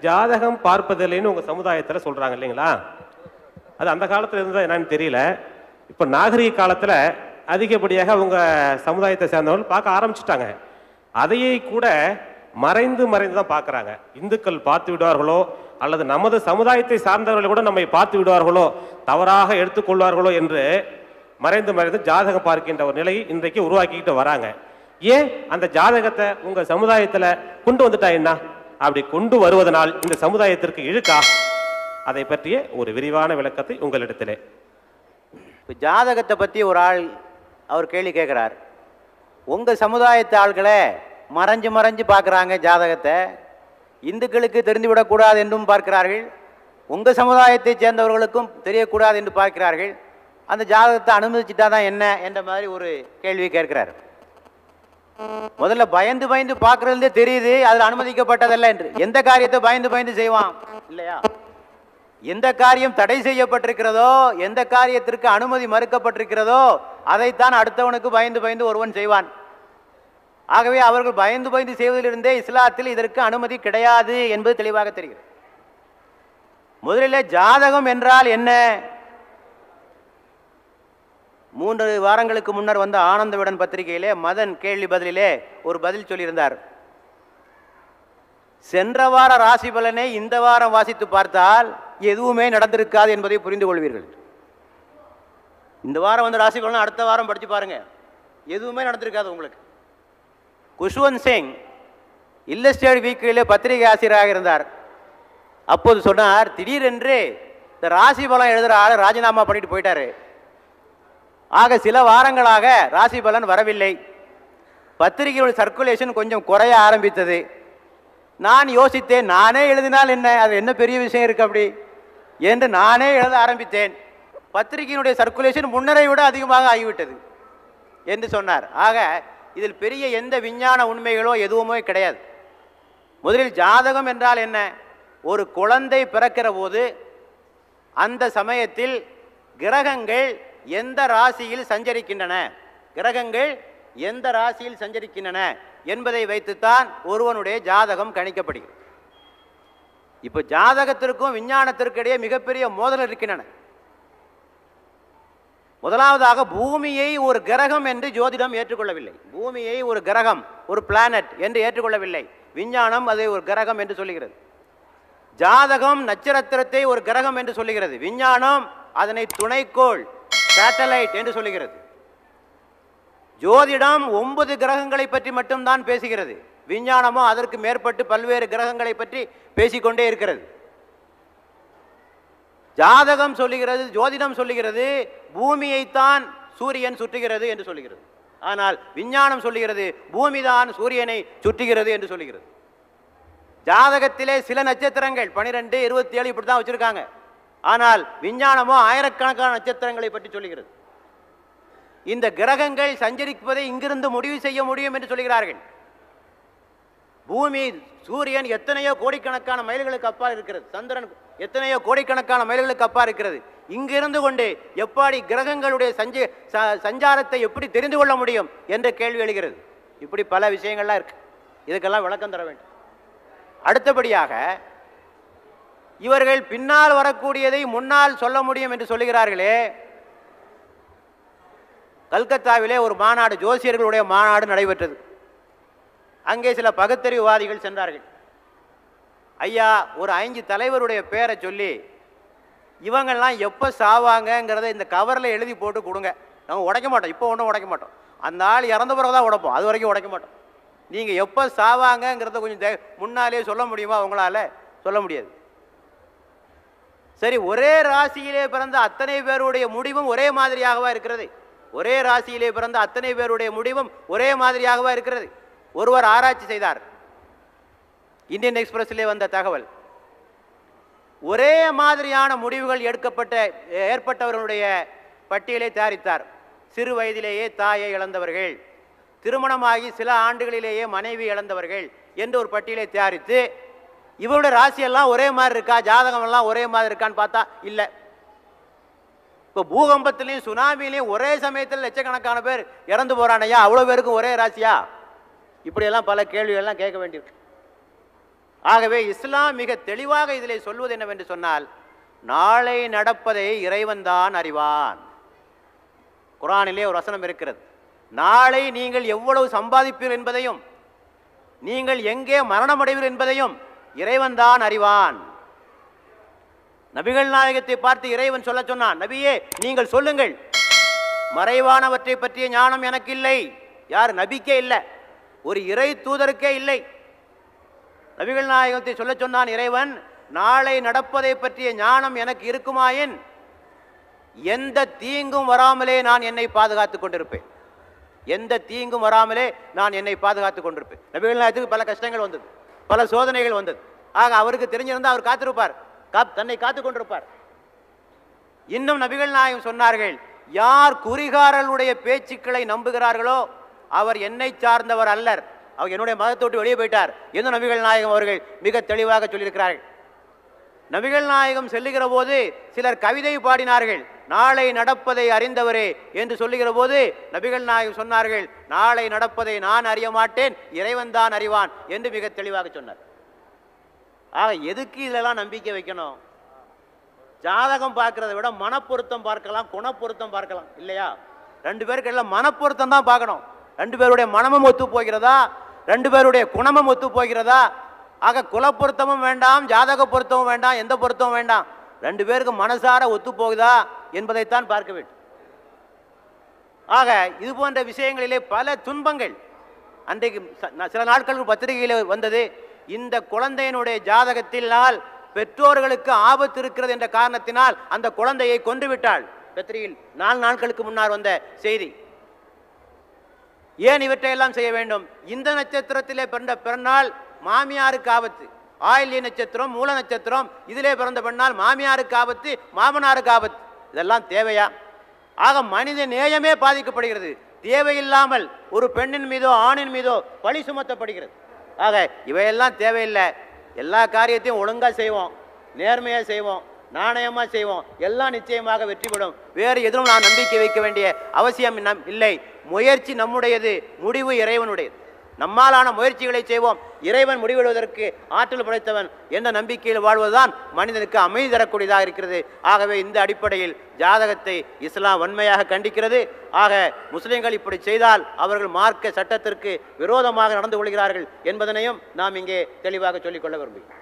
ஜாதகம் பார்ப்பதில்லைன்னு உங்க சமுதாயத்துல சொல்றாங்க இல்லைங்களா? அது அந்த காலத்துல இருந்தா என்னன்னு தெரியல. இப்ப நாகரிக காலத்துல அதிகப்படியாக உங்க சமுதாயத்தை சேர்ந்தவர்கள் பார்க்க ஆரம்பிச்சுட்டாங்க. அதையே கூட மறைந்து மறைந்து தான் பார்க்கறாங்க. இந்துக்கள் பார்த்து விடுவார்களோ அல்லது நமது சமுதாயத்தை சார்ந்தவர்கள் கூட நம்மை பார்த்து விடுவார்களோ, தவறாக எடுத்துக்கொள்வார்களோ என்று மறைந்து மறைந்து ஜாதகம் பார்க்கின்ற ஒரு நிலையை இன்றைக்கு உருவாக்கிக்கிட்டு வராங்க. ஏன் அந்த ஜாதகத்தை உங்க சமுதாயத்துல கொண்டு வந்துட்டா என்ன? அப்படி கொண்டு வருவதனால் இந்த சமுதாயத்திற்கு இழுக்கா? அதை பற்றிய ஒரு விரிவான விளக்கத்தை உங்களிடத்திலே. ஜாதகத்தை பற்றி ஒரு ஆள் அவர் கேள்வி கேட்குறார். உங்கள் சமுதாயத்து ஆள்களை மறைஞ்சு மறைஞ்சு பார்க்குறாங்க ஜாதகத்தை, இந்துக்களுக்கு தெரிந்துவிடக்கூடாது என்றும் பார்க்கிறார்கள், உங்கள் சமுதாயத்தை சேர்ந்தவர்களுக்கும் தெரியக்கூடாது என்று பார்க்கிறார்கள், அந்த ஜாதகத்தை அனுமதிச்சுட்டா தான் என்ன என்ற மாதிரி ஒரு கேள்வி கேட்கிறார். முதல்ல பயந்து பயந்து பார்க்கறதுலே தெரியுது அதில் அனுமதிக்கப்பட்டதல்ல என்று. எந்த காரியத்தை பயந்து பயந்து செய்வான் இல்லையா? எந்த காரியம் தடை செய்யப்பட்டிருக்கிறதோ, எந்த காரியத்திற்கு அனுமதி மறுக்கப்பட்டிருக்கிறதோ அதைத்தான் அடுத்தவனுக்கு பயந்து பயந்து ஒருவன் செய்வான். ஆகவே அவர்கள் பயந்து பயந்து செய்வதிலிருந்தே இஸ்லாத்தில் இதற்கு அனுமதி கிடையாது என்பது தெளிவாக தெரிகிறது. முதலில் ஜாதகம் என்றால் என்ன? 3 வாரங்களுக்கு முன்னர் வந்த ஆனந்த விடன் பத்திரிகையிலே மதன் கேள்வி பதிலிலே ஒரு பதில் சொல்லியிருந்தார். சென்ற வார ராசி பலனை இந்த வாரம் வாசித்து பார்த்தால் எதுவுமே நடந்திருக்காது என்பதை புரிந்து கொள்வீர்கள். இந்த வாரம் வந்து ராசி பலன் அடுத்த வாரம் படித்து பாருங்க, எதுவுமே நடந்திருக்காது உங்களுக்கு. குஷ்வந்த் சிங் இல்லஸ்டேட் வீக்கிலே பத்திரிகை ஆசிரியராக இருந்தார். அப்போது சொன்னார், திடீரென்று இந்த ராசி பலன் எழுதுகிற ஆள் ராஜினாமா பண்ணிட்டு போயிட்டாரு. ஆக சில வாரங்களாக ராசி பலன் வரவில்லை. பத்திரிகையோட சர்க்குலேஷன் கொஞ்சம் குறைய ஆரம்பித்தது. நான் யோசித்தேன், நானே எழுதினால் என்ன, அது என்ன பெரிய விஷயம் இருக்கு அப்படி என்று நானே எழுத ஆரம்பித்தேன். பத்திரிகையினுடைய சர்க்குலேஷன் முன்னரை விட அதிகமாக ஆகிவிட்டது என்று சொன்னார். ஆக இதில் பெரிய எந்த விஞ்ஞான உண்மைகளோ எதுவுமே கிடையாது. முதலில் ஜாதகம் என்றால் என்ன? ஒரு குழந்தை பிறக்கிற போது அந்த சமயத்தில் கிரகங்கள் எந்த ராசியில் சஞ்சரிக்கின்றன, கிரகங்கள் எந்த ராசியில் சஞ்சரிக்கின்றன என்பதை வைத்துத்தான் ஒருவனுடைய ஜாதகம் கணிக்கப்படுகிறது. இப்போ ஜாதகத்திற்கும் விஞ்ஞானத்திற்கு இடையே மிகப்பெரிய மோதல் இருக்கின்றன. முதலாவதாக பூமியை ஒரு கிரகம் என்று ஜோதிடம் ஏற்றுக்கொள்ளவில்லை. பூமியை ஒரு கிரகம், ஒரு பிளானட் என்று ஏற்றுக்கொள்ளவில்லை. விஞ்ஞானம் அதை ஒரு கிரகம் என்று சொல்லுகிறது. ஜாதகம் நட்சத்திரத்தை ஒரு கிரகம் என்று சொல்லுகிறது. விஞ்ஞானம் அதனை துணைக்கோள், சேட்டலைட் என்று சொல்லுகிறது. ஜோதிடம் 9 கிரகங்களை பற்றி மட்டும்தான் பேசுகிறது. விஞ்ஞானமோ அதற்கு மேற்பட்டு பல்வேறு கிரகங்களை பற்றி பேசிக்கொண்டே இருக்கிறது. ஜாதகம் சொல்லுகிறது, ஜோதிடம் சொல்லுகிறது பூமியைத்தான் சூரியன் சுற்றுகிறது என்று சொல்லுகிறது. ஆனால் விஞ்ஞானம் சொல்லுகிறது பூமிதான் சூரியனை சுற்றுகிறது என்று சொல்லுகிறது. ஜாதகத்திலே சில நட்சத்திரங்கள் 12, 27 இப்படி தான் வச்சிருக்காங்க. ஆனால் விஞ்ஞானமோ ஆயிரக்கணக்கான நட்சத்திரங்களை பற்றி சொல்லுகிறது. இந்த கிரகங்கள் சஞ்சரிப்பதை இங்கிருந்து முடிவு செய்ய முடியும் என்று சொல்கிறார்கள். பூமி, சூரியன் எத்தனையோ கோடிக்கணக்கான மைல்களுக்கு அப்பால் இருக்கிறது. சந்திரன் எத்தனையோ கோடிக்கணக்கான மைல்களுக்கு அப்பால் இருக்கிறது. இங்கிருந்து கொண்டு எப்படி கிரகங்களுடைய சஞ்சாரத்தை எப்படி தெரிந்து கொள்ள முடியும் என்ற கேள்வி எழுகிறது. இப்படி பல விஷயங்கள்லாம் இருக்கு. இதுக்கெல்லாம் விளக்கம் தர வேண்டும். அடுத்தபடியாக இவர்கள் பின்னால் வரக்கூடியதை முன்னால் சொல்ல முடியும் என்று சொல்லுகிறார்களே. கல்கத்தாவிலே ஒரு மாநாடு, ஜோசியர்களுடைய மாநாடு நடைபெற்றது. அங்கே சில பகுத்தறிவுவாதிகள் சென்றார்கள். ஐயா, ஒரு 5 தலைவருடைய பேரை சொல்லி இவங்கெல்லாம் எப்போ சாவாங்கங்கிறத இந்த கவரில் எழுதி போட்டு கொடுங்க. நம்ம உடைக்க மாட்டோம், இப்போ ஒன்றும் உடைக்க மாட்டோம். அந்த ஆள் இறந்த பிறகு தான் உடைப்போம், அது வரைக்கும் உடைக்க மாட்டோம். நீங்கள் எப்போ சாவாங்கங்கிறத கொஞ்சம் முன்னாலே சொல்ல முடியுமா? அவங்களால சொல்ல முடியாது. சரி, ஒரே ராசியிலே பிறந்த அத்தனை பேருடைய முடிவும் ஒரே மாதிரியாகவா இருக்கிறது? ஒரே ராசியிலே பிறந்த அத்தனை பேருடைய முடிவும் ஒரே மாதிரியாகவா இருக்கிறது? ஒருவர் ஆராய்ச்சி செய்தார். இந்தியன் எக்ஸ்பிரஸிலே வந்த தகவல், ஒரே மாதிரியான முடிவுகள் ஏற்பட்டவர்களுடைய பட்டியலை தயாரித்தார். சிறு வயதிலேயே தாயை இழந்தவர்கள், திருமணமாகி சில ஆண்டுகளிலேயே மனைவி இழந்தவர்கள் என்று ஒரு பட்டியலை தயாரித்து, இவருடைய ராசியெல்லாம் ஒரே மாதிரி இருக்கா, ஜாதகம் எல்லாம் ஒரே மாதிரி இருக்கான்னு பார்த்தா இல்லை. இப்போ பூகம்பத்திலையும் சுனாமிலையும் ஒரே சமயத்தில் லட்சக்கணக்கான பேர் இறந்து போறானையா, அவ்வளோ பேருக்கும் ஒரே ராசியா? இப்படியெல்லாம் பல கேள்விகள்லாம் கேட்க வேண்டியிருக்கு. ஆகவே இஸ்லாம் மிக தெளிவாக இதிலே சொல்வது என்னவென்று சொன்னால், நாளை நடப்பதை இறைவன் தான் அறிவான். குர்ஆனிலே ஒரு வசனம் இருக்கிறது, நாளை நீங்கள் எவ்வளவு சம்பாதிப்பீர்கள் என்பதையும் நீங்கள் எங்கே மரணமடைவீர்கள் என்பதையும் இறைவன் தான் அறிவான். நபிகள் நாயகத்தை பார்த்து இறைவன் சொல்ல சொன்னான், நபியே நீங்கள் சொல்லுங்கள், மறைவானவற்றை பற்றிய ஞானம் எனக்கு இல்லை. யார்? நபிக்கே இல்லை, ஒரு இறை தூதருக்கே இல்லை. நபிகள் நாயகத்தை சொல்ல சொன்னான் இறைவன், நாளை நடப்பதை பற்றிய ஞானம் எனக்கு இருக்குமாயின் எந்த தீங்கும் வராமலே நான் என்னை பாதுகாத்துக் கொண்டிருப்பேன். எந்த தீங்கும் வராமலே நான் என்னை பாதுகாத்துக் கொண்டிருப்பேன். நபிகள் நாயகத்துக்கு பல கஷ்டங்கள் வந்தது, பல சோதனைகள் வந்தது. ஆக அவருக்கு தெரிஞ்சிருந்தால் அவர் காத்திருப்பார், தன்னை காத்துக் கொண்டிருப்பார். இன்னும் நபிகள் நாயகம் சொன்னார்கள், யார் குறிகாரர்களுடைய பேச்சுக்களை நம்புகிறார்களோ அவர் என்னை சார்ந்தவர் அல்லர், அவர் என்னுடைய மதத்தை விட்டு வெளியே போயிட்டார் என்று நபிகள் நாயகம் அவர்கள் மிக தெளிவாக சொல்லியிருக்கிறார்கள். நபிகள் நாயகம் செல்லுகிற போது சிலர் கவிதை பாடினார்கள், நாளை நடப்பதை அறிந்தவரே என்று சொல்லுகிற போது நபிகள் நாயகம் சொன்னார்கள், நாளை நடப்பதை நான் அறிய மாட்டேன், இறைவன் தான் அறிவான் என்று மிக தெளிவாக சொன்னார். ஆக எதுக்கு இதெல்லாம் நம்பிக்கை வைக்கணும்? ஜாதகம் பார்க்கறதை விட மனப்பொருத்தம் பார்க்கலாம், குணப்பொருத்தம் பார்க்கலாம் இல்லையா? ரெண்டு பேருக்கு எல்லாம் மனப்பொருத்தம் தான் பார்க்கணும். ரெண்டு பேருடைய மனமும் ஒத்து போகிறதா, ரெண்டு பேருடைய குணமும் ஒத்து போகிறதா? ஆக குல பொருத்தமும் வேண்டாம், ஜாதக பொருத்தமும் வேண்டாம், எந்த பொருத்தமும் வேண்டாம், ரெண்டு பேருக்கு மனசார ஒத்து போகுதா என்பதைத்தான் பார்க்க வேண்டும். ஆக இது போன்ற விஷயங்களிலே பல துன்பங்கள் அன்றைக்கு சில நாட்களுக்கு பத்திரிகையில் வந்தது. இந்த குழந்தையினுடைய ஜாதகத்தினால் பெற்றோர்களுக்கு ஆபத்து இருக்கிறது என்ற காரணத்தினால் அந்த குழந்தையை கொன்று விட்டாள். பத்திரிகையில் 4 நாட்களுக்கு முன்னால் வந்த செய்தி. ஏன் இவற்றையெல்லாம் செய்ய வேண்டும்? இந்த நட்சத்திரத்திலே பிறந்த பிறநாள் மாமியாருக்கு ஆபத்து, ஆயில்ய நட்சத்திரம், மூல நட்சத்திரம், இதிலே பிறந்த பெண்ணால் மாமியாருக்கு ஆபத்து, மாமனாருக்கு ஆபத்து. இதெல்லாம் தேவையா? ஆக மனித நேயமே பாதிக்கப்படுகிறது. தேவையில்லாமல் ஒரு பெண்ணின் மீதோ ஆணின் மீதோ பழி சுமத்தப்படுகிறது. ஆக இவையெல்லாம் தேவையில்லை. எல்லா காரியத்தையும் ஒழுங்காக செய்வோம், நேர்மையாக செய்வோம், நாணயமாக செய்வோம், எல்லாம் நிச்சயமாக வெற்றி பெறும். வேறு எதிலும் நான் நம்பிக்கை வைக்க வேண்டிய அவசியம் இல்லை. முயற்சி நம்முடையது, முடிவு இறைவனுடையது. நம்மாலான முயற்சிகளை செய்வோம், இறைவன் முடிவெடுவதற்கு ஆற்றல் படைத்தவன் என்ற நம்பிக்கையில் வாழ்வதுதான் மனிதனுக்கு அமைதி தரக்கூடியதாக இருக்கிறது. ஆகவே இந்த அடிப்படையில் ஜாதகத்தை இஸ்லாம் வன்மையாக கண்டிக்கிறது. ஆக முஸ்லிம்கள் இப்படி செய்தால் அவர்கள் மார்க்க சட்டத்திற்கு விரோதமாக நடந்து கொள்கிறார்கள் என்பதனையும் நாம் இங்கே தெளிவாக சொல்லிக்கொள்ள விரும்புகிறோம்.